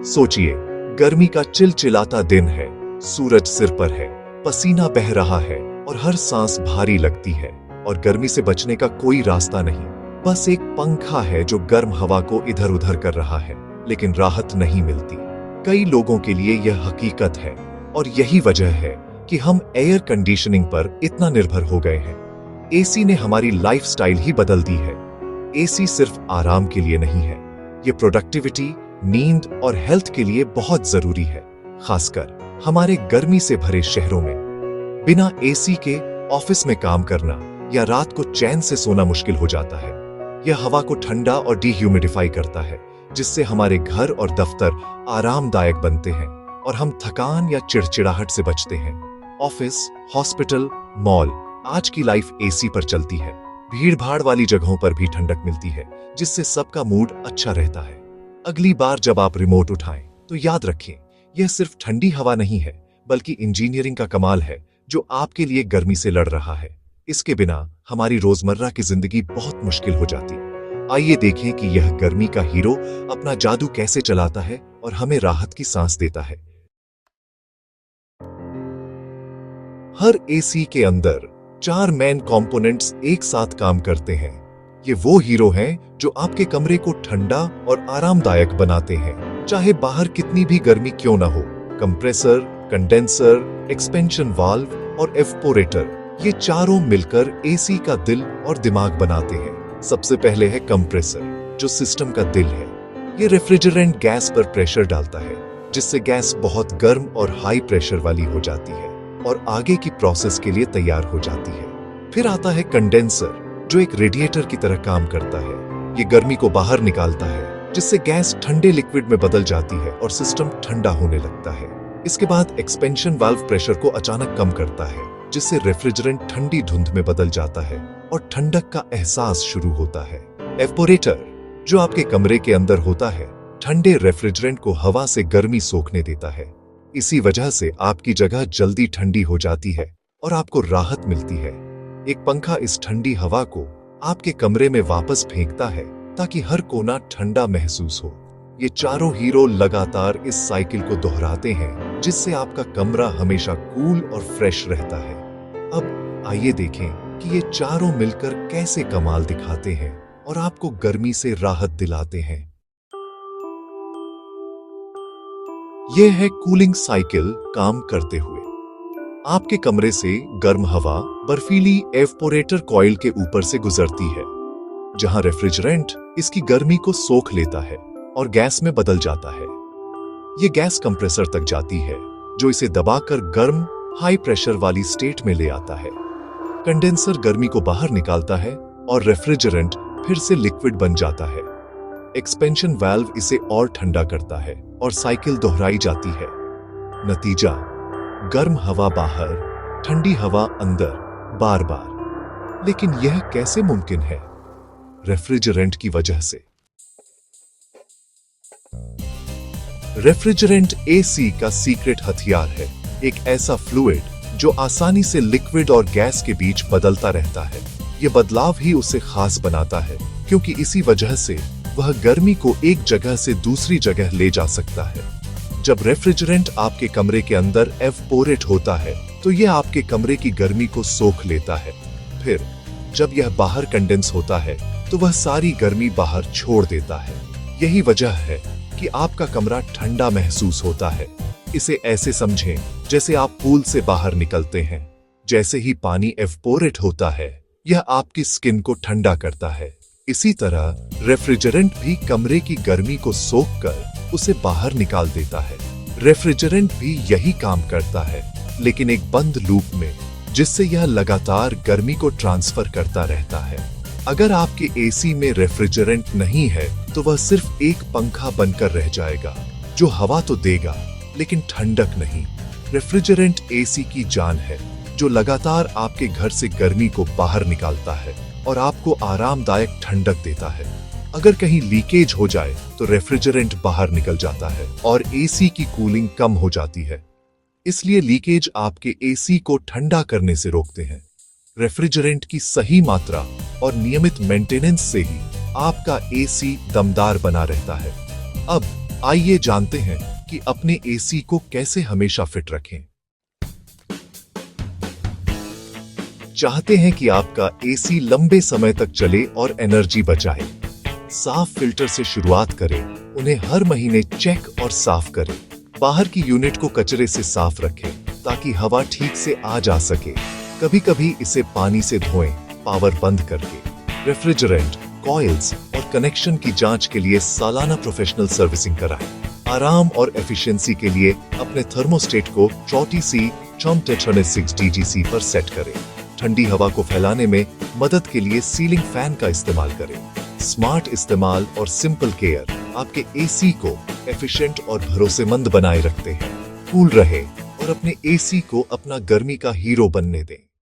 सोचिए, गर्मी का चिलचिलाता दिन है, सूरज सिर पर है, पसीना बह रहा है और हर सांस भारी लगती है और गर्मी से बचने का कोई रास्ता नहीं। बस एक पंखा है जो गर्म हवा को इधर उधर कर रहा है, लेकिन राहत नहीं मिलती। कई लोगों के लिए यह हकीकत है और यही वजह है कि हम एयर कंडीशनिंग पर इतना निर्भर हो गए हैं। एसी ने हमारी लाइफस्टाइल ही बदल दी है। एसी सिर्फ आराम के लिए नहीं है, ये प्रोडक्टिविटी, नींद और हेल्थ के लिए बहुत जरूरी है, खासकर हमारे गर्मी से भरे शहरों में। बिना एसी के ऑफिस में काम करना या रात को चैन से सोना मुश्किल हो जाता है। यह हवा को ठंडा और डिह्यूमिडिफाई करता है, जिससे हमारे घर और दफ्तर आरामदायक बनते हैं और हम थकान या चिड़चिड़ाहट से बचते हैं। ऑफिस, हॉस्पिटल, मॉल, आज की लाइफ एसी पर चलती है। भीड़ भाड़ वाली जगहों पर भी ठंडक मिलती है, जिससे सबका मूड अच्छा रहता है। अगली बार जब आप रिमोट उठाएं तो याद रखें, यह सिर्फ ठंडी हवा नहीं है, बल्कि इंजीनियरिंग का कमाल है जो आपके लिए गर्मी से लड़ रहा है। इसके बिना हमारी रोजमर्रा की जिंदगी बहुत मुश्किल हो जाती। आइए देखें कि यह गर्मी का हीरो अपना जादू कैसे चलाता है और हमें राहत की सांस देता है। हर एसी के अंदर 4 मेन कंपोनेंट्स एक साथ काम करते हैं। ये वो हीरो हैं जो आपके कमरे को ठंडा और आरामदायक बनाते हैं, चाहे बाहर कितनी भी गर्मी क्यों ना हो। कंप्रेसर, कंडेंसर, एक्सपेंशन वाल्व और एवापोरेटर, ये चारों मिलकर एसी का दिल और दिमाग बनाते हैं। सबसे पहले है कंप्रेसर, जो सिस्टम का दिल है। ये रेफ्रिजरेंट गैस पर प्रेशर डालता है, जिससे गैस बहुत गर्म और हाई प्रेशर वाली हो जाती है और आगे की प्रोसेस के लिए तैयार हो जाती है। फिर आता है कंडेंसर, जो एक रेडिएटर की तरह काम करता है। ये गर्मी को बाहर निकालता है, जिससे गैस ठंडे लिक्विड में बदल जाती है और सिस्टम ठंडा होने लगता है। इसके बाद एक्सपेंशन वाल्व प्रेशर को अचानक कम करता है, जिससे रेफ्रिजरेंट ठंडी धुंध में बदल जाता है और ठंडक का एहसास शुरू होता है। एवापोरेटर, जो आपके कमरे के अंदर होता है, ठंडे रेफ्रिजरेंट को हवा से गर्मी सोखने देता है। इसी वजह से आपकी जगह जल्दी ठंडी हो जाती है और आपको राहत मिलती है। एक पंखा इस ठंडी हवा को आपके कमरे में वापस फेंकता है, ताकि हर कोना ठंडा महसूस हो। ये चारों हीरो लगातार इस साइकिल को दोहराते हैं, जिससे आपका कमरा हमेशा कूल और फ्रेश रहता है। अब आइए देखें कि ये चारों मिलकर कैसे कमाल दिखाते हैं और आपको गर्मी से राहत दिलाते हैं। यह है कूलिंग साइकिल काम करते हुए। आपके कमरे से गर्म हवा बर्फीली एवापोरेटर कॉइल के ऊपर से गुजरती है, जहां रेफ्रिजरेंट इसकी गर्मी को सोख लेता है और गैस में बदल जाता है। यह गैस कंप्रेसर तक जाती है, जो इसे दबाकर गर्म हाई प्रेशर वाली स्टेट में ले आता है। कंडेंसर गर्मी को बाहर निकालता है और रेफ्रिजरेंट फिर से लिक्विड बन जाता है। एक्सपेंशन वाल्व इसे और ठंडा करता है और साइकिल दोहराई जाती है। नतीजा, गर्म हवा बाहर, ठंडी हवा अंदर, बार बार। लेकिन यह कैसे मुमकिन है? रेफ्रिजरेंट की वजह से। रेफ्रिजरेंट एसी का सीक्रेट हथियार है, एक ऐसा फ्लूइड जो आसानी से लिक्विड और गैस के बीच बदलता रहता है। यह बदलाव ही उसे खास बनाता है, क्योंकि इसी वजह से वह गर्मी को एक जगह से दूसरी जगह ले जा सकता है। जब रेफ्रिजरेंट आपके कमरे के अंदर एवापोरेट होता है, तो यह आपके कमरे की गर्मी को सोख लेता है। फिर जब यह बाहर कंडेंस होता है, तो वह सारी गर्मी बाहर छोड़ देता है। यही वजह है कि आपका कमरा ठंडा महसूस होता है। इसे ऐसे समझें जैसे आप पूल से बाहर निकलते हैं। जैसे ही पानी एवापोरेट होता है, यह आपकी स्किन को ठंडा करता है। इसी तरह रेफ्रिजरेंट भी कमरे की गर्मी को सोखकर उसे बाहर निकाल देता है। रेफ्रिजरेंट भी यही काम करता है, लेकिन एक बंद लूप में, जिससे यह लगातार गर्मी को ट्रांसफर करता रहता है। अगर आपके एसी में रेफ्रिजरेंट नहीं है, तो वह सिर्फ एक पंखा बनकर रह जाएगा, जो हवा तो देगा लेकिन ठंडक नहीं। रेफ्रिजरेंट एसी की जान है, जो लगातार आपके घर से गर्मी को बाहर निकालता है और आपको आरामदायक ठंडक देता है। अगर कहीं लीकेज हो जाए तो रेफ्रिजरेंट बाहर निकल जाता है और एसी की कूलिंग कम हो जाती है। इसलिए लीकेज आपके एसी को ठंडा करने से रोकते हैं। रेफ्रिजरेंट की सही मात्रा और नियमित मेंटेनेंस से ही आपका एसी दमदार बना रहता है। अब आइए जानते हैं कि अपने एसी को कैसे हमेशा फिट रखें। चाहते हैं कि आपका एसी लंबे समय तक चले और एनर्जी बचाए? साफ फिल्टर से शुरुआत करें। उन्हें हर महीने चेक और साफ करें। बाहर की यूनिट को कचरे से साफ रखें ताकि हवा ठीक से आ जा सके। कभी कभी इसे पानी से धोएं, पावर बंद करके। रेफ्रिजरेंट, कॉइल्स और कनेक्शन की जांच के लिए सालाना प्रोफेशनल सर्विसिंग कराएं। आराम और एफिशिएंसी के लिए अपने थर्मोस्टेट को 6 DGC पर सेट करें। ठंडी हवा को फैलाने में मदद के लिए सीलिंग फैन का इस्तेमाल करें। स्मार्ट इस्तेमाल और सिंपल केयर आपके एसी को एफिशिएंट और भरोसेमंद बनाए रखते हैं। कूल रहे और अपने एसी को अपना गर्मी का हीरो बनने दें।